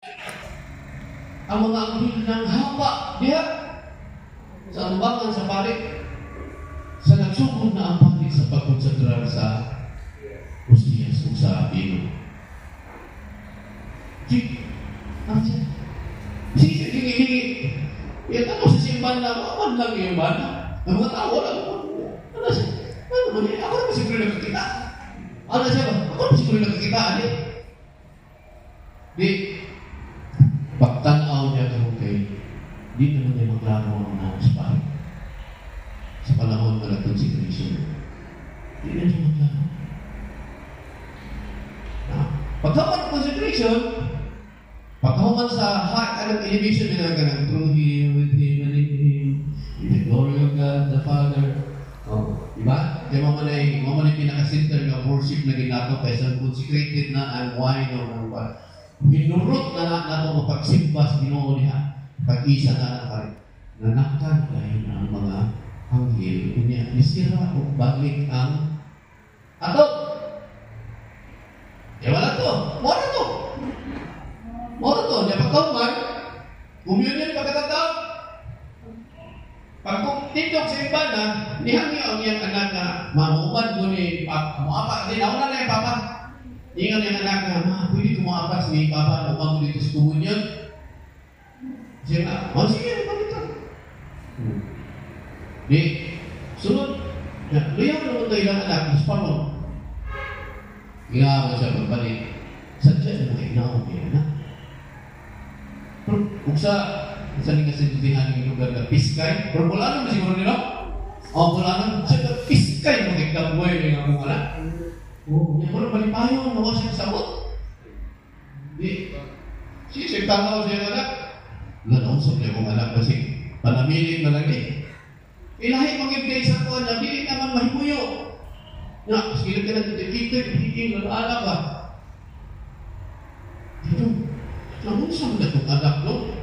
Ang mga anghel ng hapa diha sa ambangan sa pari, sa nagsugod na ang pari sa pagkonsagrar sa Hostiyas o sa Ino. Sige, ang siya. Sige, Yan ako sa simbahan na awan lang yung bana. Ang mga tao lang. Ano siya? Ako naman siguro nakakita. Ano siya ba? Ako naman siguro nakakita. Di, pagtanaw niya ito kay, di naman niya maglaro ang mga spy. Sa panahon na nag-consecration. Di na niya maglaro. Pagkaman ng consecration, pagkaman sa heart and elevation nila ganang through Him, with Him, and in Him, in the glory of God, the Father. Diba? Kaya mamanay pinaka-center ng worship na ginagawa kaysa consecrated na ang wine o ang what. Minurot na nato mapagsimba sa Ginoo niya. Pag-isa na nakari. Nanakan dahil ang mga anghel. Nisira o balik ang ato. Wala to. Mora to. Diya pagkauman, communion pagkatataw. Pag tindog sa iba na, nihangyo ang iyang anak na mamuman mo ni Papa. Muapa, di nauna na yung Papa. Ingat yung anak na, pwede kumapas ni Papa upang mo dito sa communion. Siya nga, sige, pagkita. Di, sunod. Luyaw naman ito ilang anak, mas panon. Ginawa siya magbalik. Sadya na mga inaw niya na. Pero kung sa ning kasintihan ng lugar na Piskay, pero wala naman siguro nila. Wala naman siya na Piskay magkikabuhay ng mga mga anak. Niya mo na malipayo, nawa siya sabot. Di, siya tanaw siya anak. Lanausap niya mga anak kasi panamilit na lang di. Ilahi pag-ibigay sa kuwan na dili naman mahimuyo. Na, sikilip ka na titipitip, hiking, lalo-anak ba? Dito, namusang na itong anak, no?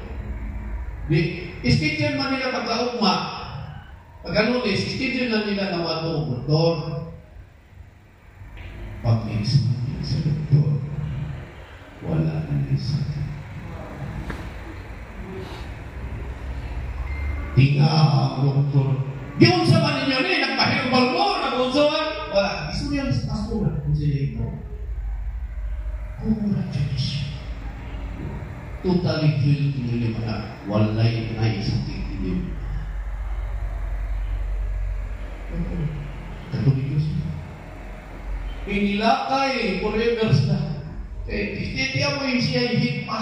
Di, iskidyan man nila pagkaugma. Pag ano is, iskidyan na nila na wato, doktor. Pag-iisipin sa doktor, wala na isipin. Tingnan, doktor. Diyon sa man ninyo ni, nagpahirbal mo, nag-unsuan. Wala, gusto niya sa pastora. Kung sila ito. Congratulations. Totally filled to nila mga walay na isang titigil. Katuligo siya. Inilakay forever sa. Hindi mo yung siya hit